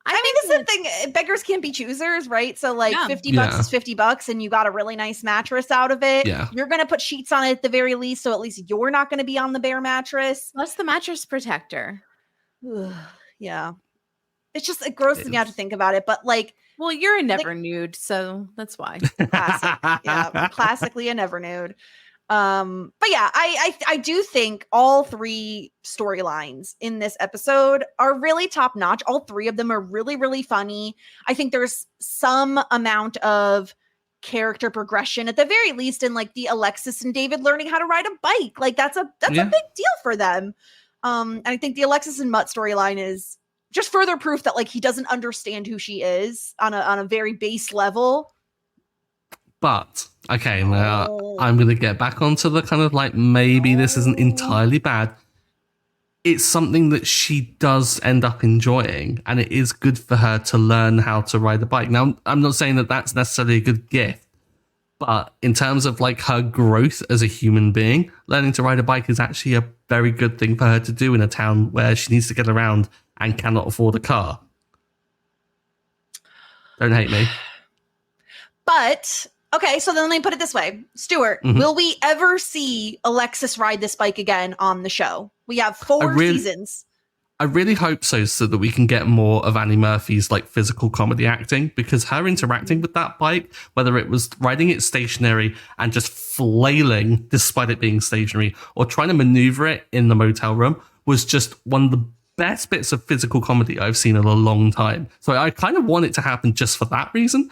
A: I mean, this is the thing. Beggars can't be choosers, right? So, like, $50 is $50, and you got a really nice mattress out of it.
B: Yeah.
A: You're going to put sheets on it at the very least, so at least you're not going to be on the bare mattress.
C: Plus the mattress protector.
A: Yeah. It's just, it grosses me out to think about it, but, like...
C: Well, you're a never nude, so that's why.
A: Classic. Yeah, classically a never nude. But yeah, I do think all three storylines in this episode are really top notch. All three of them are really, really funny. I think there's some amount of character progression at the very least in like the Alexis and David learning how to ride a bike. Like that's a big deal for them. And I think the Alexis and Mutt storyline is just further proof that like he doesn't understand who she is on a very base level.
B: But, okay, now I'm going to get back onto the kind of like, maybe this isn't entirely bad. It's something that she does end up enjoying, and it is good for her to learn how to ride a bike. Now, I'm not saying that that's necessarily a good gift, but in terms of like her growth as a human being, learning to ride a bike is actually a very good thing for her to do in a town where she needs to get around and cannot afford a car. Don't hate me.
A: But... okay, so then let me put it this way. Stuart, will we ever see Alexis ride this bike again on the show? We have 4 seasons.
B: I really hope so that we can get more of Annie Murphy's like physical comedy acting, because her interacting with that bike, whether it was riding it stationary and just flailing despite it being stationary or trying to maneuver it in the motel room, was just one of the best bits of physical comedy I've seen in a long time. So I kind of want it to happen just for that reason.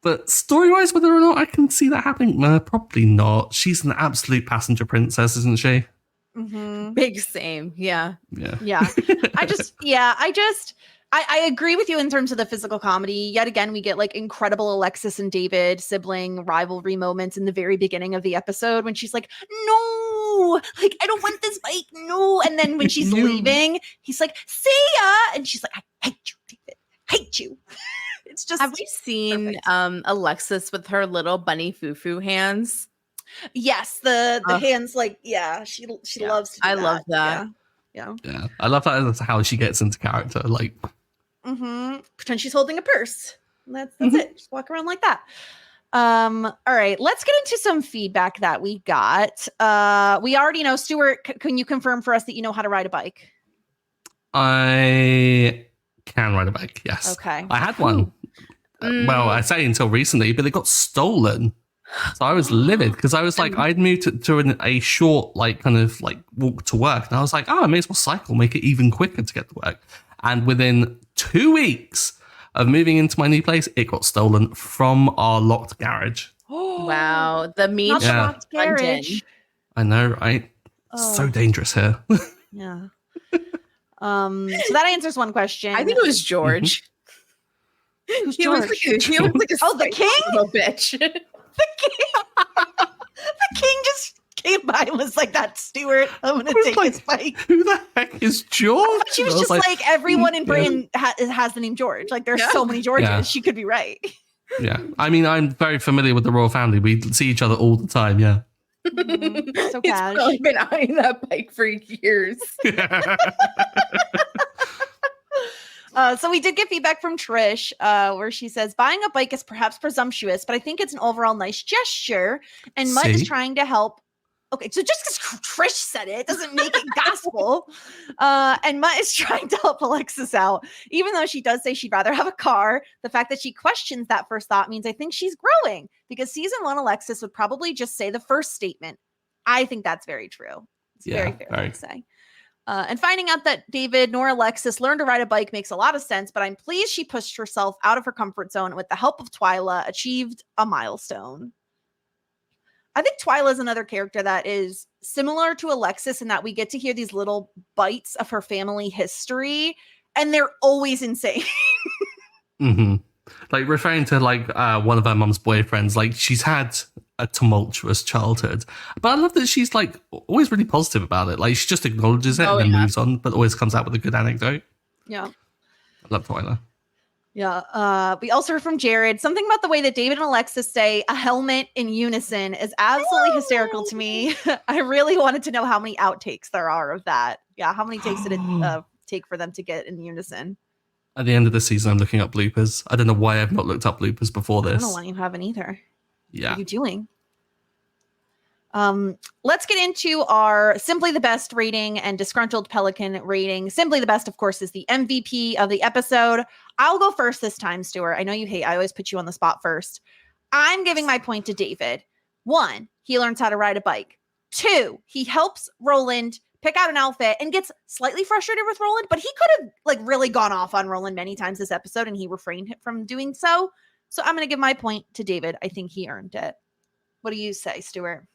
B: But story-wise, whether or not I can see that happening, probably not. She's an absolute passenger princess, isn't she?
A: Mm-hmm.
C: Big same. Yeah.
A: Yeah. I agree with you in terms of the physical comedy. Yet again, we get like incredible Alexis and David sibling rivalry moments in the very beginning of the episode when she's like, no, like, I don't want this bike. No. And then when she's leaving, he's like, see ya. And she's like, I hate you, David. Hate you. It's just.
C: Have we seen Alexis with her little bunny foo-foo hands?
A: Yes. The hands, like, yeah, she loves to do that.
C: Love that.
A: Yeah.
B: I love that. That's how she gets into character. Like,
A: pretend she's holding a purse. That's it. Just walk around like that. All right, let's get into some feedback that we got. We already know, Stuart, can you confirm for us that you know how to ride a bike?
B: I can ride a bike, yes.
A: Okay.
B: I had one. Well, I say until recently, but it got stolen. So I was livid because I was like, I'd moved to a short, like, kind of like walk to work. And I was like, I may as well cycle, make it even quicker to get to work. And within 2 weeks of moving into my new place, it got stolen from our locked garage.
C: Wow. The mean
A: locked garage.
B: I know, right? So dangerous here.
A: Yeah. So that answers one question.
C: I think it was George.
A: Who's George?
C: He was like
A: the king?
C: Little bitch.
A: The king just came by and was like, "That's Stuart. I'm gonna take his bike."
B: Who the heck is George?
A: She was just like everyone in Britain has the name George. Like there's so many Georges. Yeah. She could be right.
B: Yeah, I mean, I'm very familiar with the royal family. We see each other all the time. Yeah.
A: So
C: He's
A: cash.
C: probably been eyeing that bike for years.
A: So we did get feedback from Trish, where she says, buying a bike is perhaps presumptuous, but I think it's an overall nice gesture. And Mutt is trying to help. Okay, so just because Trish said it doesn't make it gospel. And Mutt is trying to help Alexis out. Even though she does say she'd rather have a car, the fact that she questions that first thought means I think she's growing. Because season 1 Alexis would probably just say the first statement. I think that's very true. It's very fair to say. And finding out that David nor Alexis learned to ride a bike makes a lot of sense, but I'm pleased she pushed herself out of her comfort zone and with the help of Twyla achieved a milestone. I think Twyla is another character that is similar to Alexis in that we get to hear these little bites of her family history, and they're always insane.
B: Like referring to like one of her mom's boyfriends, like she's had a tumultuous childhood, but I love that she's like always really positive about it. Like she just acknowledges it and then moves on, but always comes out with a good anecdote. Yeah, I love Twyla.
A: Yeah. We also heard from Jared something about the way that David and Alexis say a helmet in unison is absolutely hysterical to me. I really wanted to know how many outtakes there are of that. Yeah, how many takes did it take for them to get in unison?
B: At the end of the season, I'm looking up bloopers. I don't know why I've not looked up bloopers before this.
A: I don't know why you haven't either.
B: Yeah.
A: What are you doing? Let's get into our Simply the Best rating and Disgruntled Pelican rating. Simply the Best, of course, is the MVP of the episode. I'll go first this time, Stuart. I know you hate, I always put you on the spot first. I'm giving my point to David. 1, he learns how to ride a bike. 2, he helps Roland pick out an outfit and gets slightly frustrated with Roland, but he could have like really gone off on Roland many times this episode and he refrained from doing so. So I'm going to give my point to David. I think he earned it. What do you say, Stuart?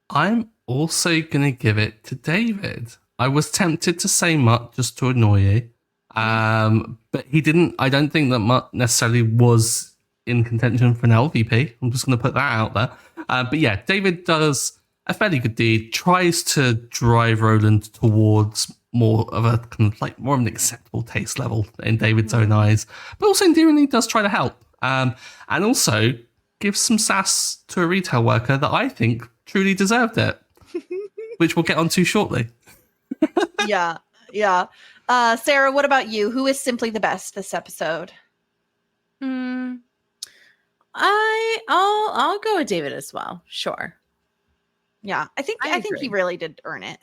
B: I'm also going to give it to David. I was tempted to say Mutt just to annoy you. But he didn't. I don't think that Mutt necessarily was in contention for an LVP. I'm just going to put that out there. But yeah, David does a fairly good deed, tries to drive Roland towards more of a kind of like more of an acceptable taste level in David's own eyes, but also endearingly does try to help. And also gives some sass to a retail worker that I think truly deserved it, which we'll get onto shortly.
A: Yeah. Sarah, what about you? Who is simply the best this episode?
C: I'll go with David as well. Sure.
A: Yeah, I think he really did earn it.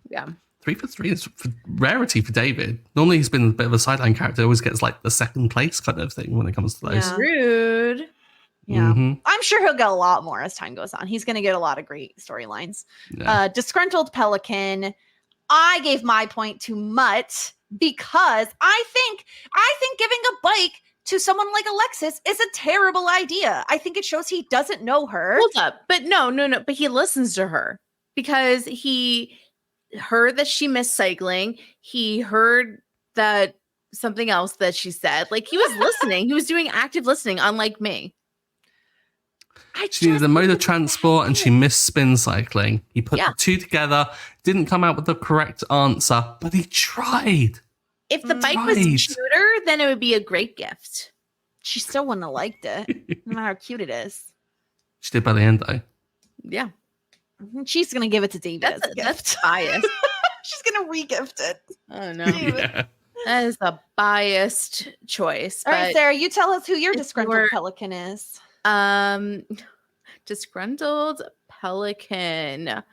C: Yeah.
B: 3 for 3 is for rarity for David. Normally he's been a bit of a sideline character. Always gets like the second place kind of thing when it comes to those.
A: Yeah.
C: Rude.
A: Yeah. I'm sure he'll get a lot more as time goes on. He's going to get a lot of great storylines.
B: Yeah.
A: Disgruntled Pelican. I gave my point to Mutt because I think giving a bike to someone like Alexis is a terrible idea. I think it shows he doesn't know her.
C: Hold up. But no. But he listens to her because he heard that she missed cycling. He heard that something else that she said. Like, he was listening. He was doing active listening, unlike me.
B: She needed a mode of transport and she missed spin cycling. He put the two together, didn't come out with the correct answer, but he tried.
C: If the bike was cuter, then it would be a great gift.
A: She still wouldn't have liked it, no matter how cute it is.
B: She did by the end, though.
C: Yeah.
A: She's going to give it to David as a gift.
C: That's biased.
A: She's going to re-gift it.
C: Oh, no.
B: Yeah.
C: That is a biased choice.
A: All right, Sarah, you tell us who your disgruntled pelican is.
C: Disgruntled pelican.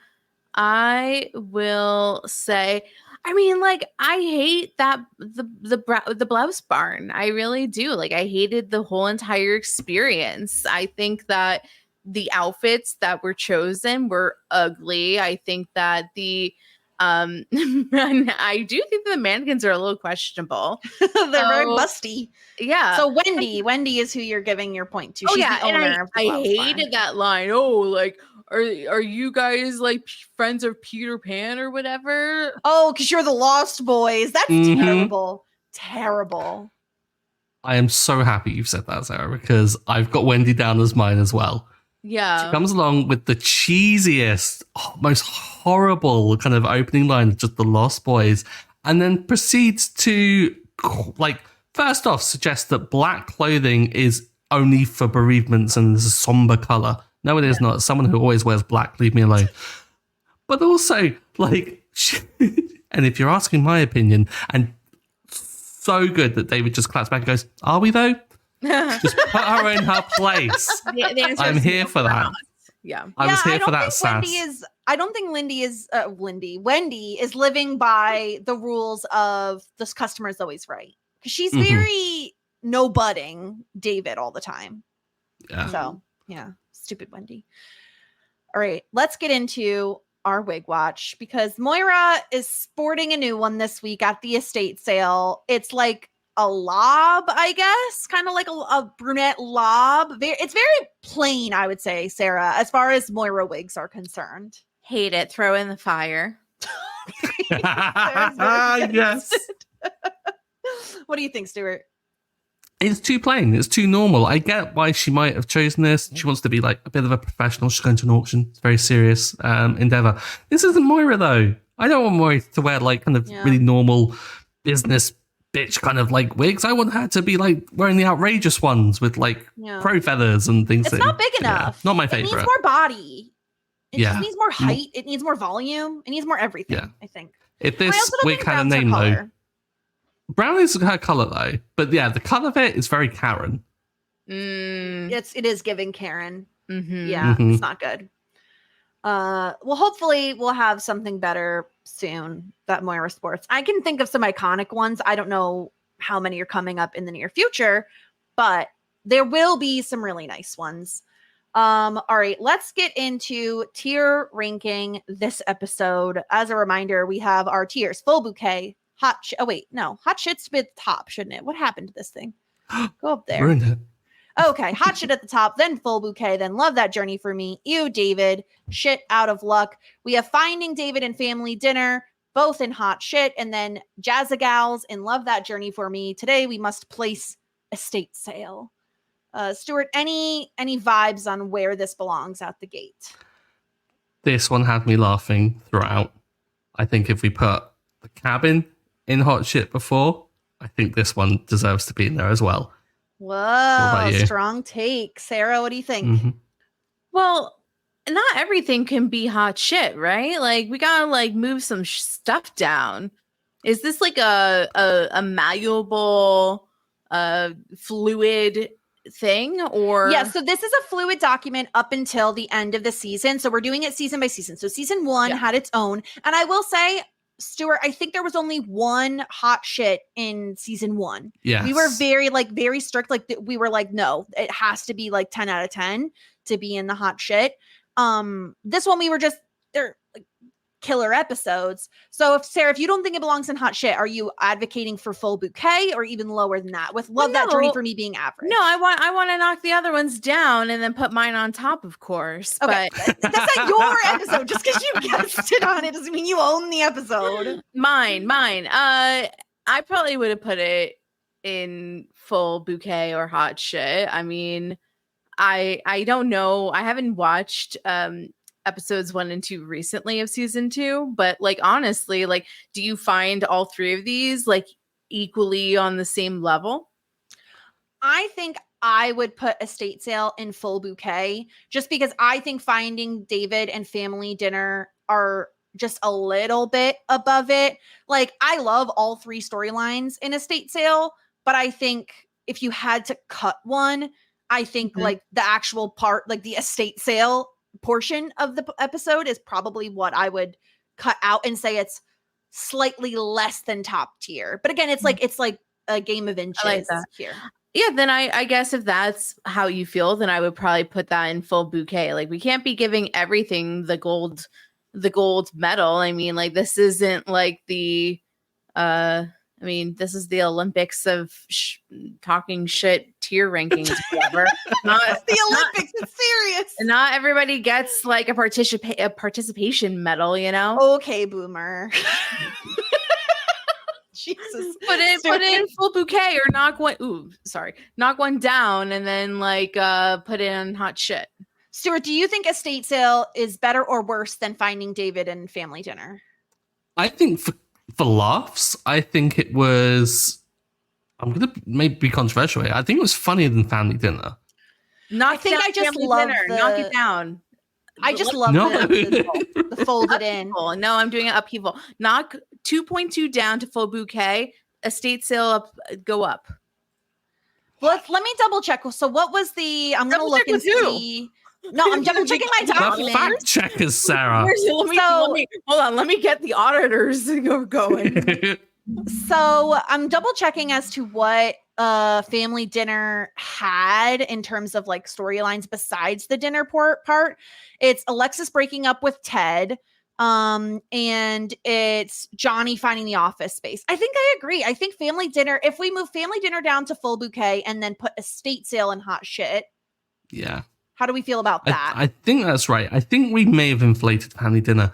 C: I will say, I mean, like, I hate that the blouse barn. I really do. Like, I hated the whole entire experience. I think that the outfits that were chosen were ugly. I think that the and I do think the mannequins are a little questionable.
A: They're very busty.
C: Yeah.
A: So Wendy is who you're giving your point to.
C: Oh,
A: She's
C: yeah,
A: the owner of the
C: I
A: blouse
C: hated
A: barn.
C: that line. Oh, like, are you guys like friends of Peter Pan or whatever?
A: Oh, because you're the Lost Boys. That's terrible. Terrible.
B: I am so happy you've said that, Sarah, because I've got Wendy down as mine as well.
C: Yeah.
B: She comes along with the cheesiest, most horrible kind of opening line of just the Lost Boys, and then proceeds to, like, first off, suggest that black clothing is only for bereavements and is a somber color. No, it is not. Someone who always wears black, leave me alone. But also, like, and if you're asking my opinion, and so good that David just claps back and goes, "Are we though?" Just put her in her place.
C: The answer
B: I'm
C: is
B: here
C: no,
B: for
C: we're
B: that.
C: not. Yeah.
B: I was here for that sass.
A: Wendy is living by the rules of this customer's always right. Because she's very no-butting David all the time.
B: Yeah.
A: So, yeah. Stupid Wendy. All right. Let's get into our wig watch because Moira is sporting a new one this week at the estate sale. It's like a lob, I guess, kind of like a brunette lob. It's very plain, I would say, Sarah, as far as Moira wigs are concerned.
C: Hate it. Throw in the fire.
B: Yes.
A: What do you think, Stuart?
B: It's too plain. It's too normal. I get why she might have chosen this. She wants to be like a bit of a professional. She's going to an auction. It's a very serious endeavor. This isn't Moira, though. I don't want Moira to wear like kind of really normal business bitch kind of like wigs. I want her to be like wearing the outrageous ones with like crow feathers and things.
A: It's not big enough.
B: Not my
A: It
B: favorite.
A: needs more body. It just needs more height. It needs more volume. It needs more everything, I think.
B: If this wig had a name, though. Brown is her color, though. But yeah, the color of it is very Karen.
A: It is giving Karen.
C: Mm-hmm.
A: Yeah, it's not good. Well, hopefully we'll have something better soon that Moira sports. I can think of some iconic ones. I don't know how many are coming up in the near future, but there will be some really nice ones. All right, let's get into tier ranking this episode. As a reminder, we have our tiers: full bouquet, hot shit's at the top, shouldn't it? What happened to this thing? Go up there.
B: Ruined it.
A: Okay, hot shit at the top, then full bouquet, then love that journey for me. Ew, David, shit out of luck. We have finding David and family dinner, both in hot shit, and then Jazzagals in love that journey for me. Today we must place estate sale. Stuart, any vibes on where this belongs out the gate?
B: This one had me laughing throughout. I think if we put the cabin in hot shit before, I think this one deserves to be in there as well.
A: Whoa, strong take. Sarah, what do you think?
C: Well, not everything can be hot shit, right? Like, we gotta like move some stuff down. Is this like a malleable fluid thing, or
A: so this is a fluid document up until the end of the season, so we're doing it season by season. So season 1 had its own, and I will say, Stuart, I think there was only one hot shit in season 1.
B: Yeah,
A: we were very strict. Like we were like, no, it has to be like 10 out of 10 to be in the hot shit. This one we were just there. Like, killer episodes. So if Sarah, if you don't think it belongs in hot shit, are you advocating for full bouquet or even lower than that? With Love That Journey for me being average.
C: No, I want to knock the other ones down and then put mine on top, of course.
A: Okay.
C: But
A: that's not your episode. Just because you guessed it on it doesn't mean you own the episode.
C: Mine. I probably would have put it in full bouquet or hot shit. I mean, I don't know. I haven't watched episodes 1 and 2 recently of season 2, but like honestly, like, do you find all 3 of these like equally on the same level?
A: I think I would put Estate Sale in full bouquet just because I think Finding David and Family Dinner are just a little bit above it. Like, I love all 3 storylines in Estate Sale, but I think if you had to cut one, I think like the actual part, like the estate sale portion of the episode is probably what I would cut out and say it's slightly less than top tier. But again, it's like a game of inches here.
C: Yeah, then I guess if that's how you feel, then I would probably put that in full bouquet. Like, we can't be giving everything the gold medal. I mean, like, this isn't like the this is the Olympics of talking shit tier rankings, whatever.
A: It's the Olympics. It's serious.
C: Not everybody gets like a participation medal, you know?
A: Okay, boomer. Jesus.
C: Put it in full bouquet or knock one down and then like put it in hot shit.
A: Stuart, do you think Estate Sale is better or worse than Finding David and Family Dinner?
B: I think for laughs, I think it was. I'm gonna maybe be controversial here. I think it was funnier than Family Dinner.
C: Knock it down.
A: I just love the folded in.
C: No, I'm doing an upheaval. Knock 2.2 down to full bouquet. Estate Sale up, go up.
A: Well, let me double check. So what was the? I'm gonna look and see. No, I'm double checking my document.
B: Fact checkers, Sarah.
C: Hold on. Let me get the auditors going.
A: So I'm double checking as to what Family Dinner had in terms of like storylines besides the dinner part. It's Alexis breaking up with Ted. And it's Johnny finding the office space. I think I agree. I think Family Dinner, if we move Family Dinner down to full bouquet and then put Estate Sale and hot shit.
B: Yeah.
A: How do we feel about that?
B: I think that's right. I think we may have inflated Family Dinner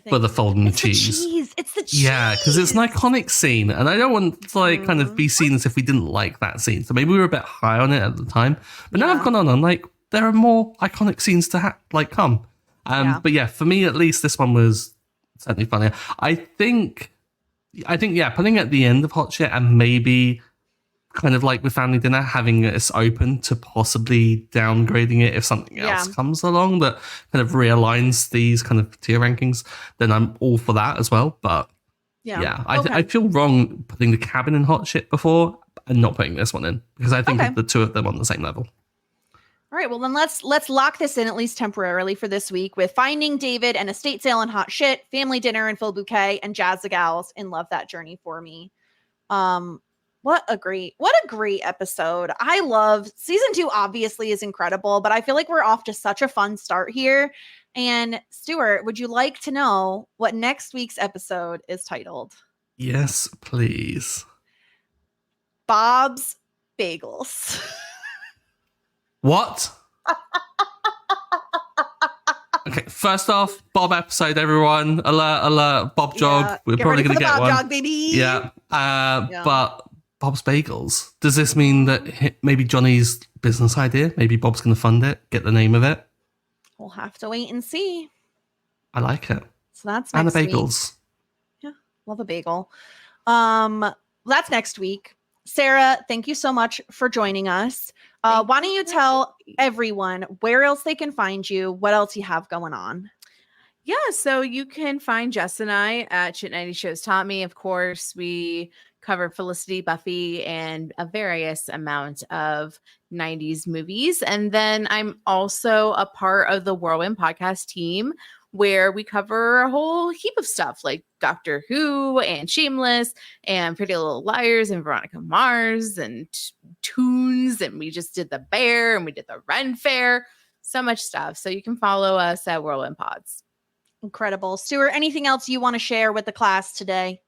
B: for the folding the cheese.
A: It's the cheese.
B: Yeah, because it's an iconic scene, and I don't want to like kind of be seen as if we didn't like that scene. So maybe we were a bit high on it at the time, but now I've gone on. I'm like, there are more iconic scenes to come. But yeah, for me at least, this one was certainly funnier. I think, putting it at the end of Hot Shit and maybe kind of like with Family Dinner, having this open to possibly downgrading it if something else comes along that kind of realigns these kind of tier rankings, then I'm all for that as well. But I feel wrong putting The Cabin in Hot Shit before and not putting this one in because I think of the two of them on the same level.
A: All right, well then let's lock this in at least temporarily for this week with Finding David and Estate Sale and Hot Shit, Family Dinner and Full Bouquet, and Jazz the Gals in Love That Journey for me. What a great episode. I love season 2 obviously is incredible, but I feel like we're off to such a fun start here. And Stuart, would you like to know what next week's episode is titled?
B: Yes, please.
A: Bob's Bagels.
B: What? Okay, first off, Bob episode, everyone. Alert, Bob jog.
A: Yeah,
B: We're probably going to get
A: Bob
B: one.
A: Jog, baby.
B: Yeah. But Bob's Bagels. Does this mean that maybe Johnny's business idea, maybe Bob's going to fund it, get the name of it?
A: We'll have to wait and see.
B: I like it.
A: So that's
B: next
A: next
B: week. And the bagels.
A: Week. Yeah, love a bagel. That's next week. Sarah, thank you so much for joining us. Why don't you tell everyone where else they can find you, what else you have going on?
C: Yeah, so you can find Jess and I at Shit 90 Shows Taught Me. Of course, we cover Felicity, Buffy, and a various amount of 90s movies. And then I'm also a part of the Whirlwind podcast team where we cover a whole heap of stuff like Doctor Who and Shameless and Pretty Little Liars and Veronica Mars and Toons. And we just did the Bear and we did the Ren Fair. So much stuff. So you can follow us at Whirlwind Pods.
A: Incredible. Stuart, anything else you want to share with the class today?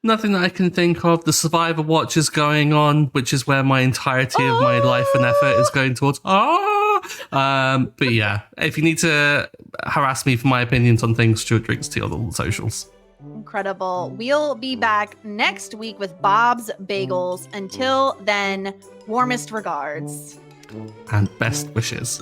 B: Nothing that I can think of. The Survivor Watch is going on, which is where my entirety of my life and effort is going towards. But yeah, if you need to harass me for my opinions on things, Stuart drinks tea on all the socials.
A: Incredible. We'll be back next week with Bob's Bagels. Until then, warmest regards.
B: And best wishes.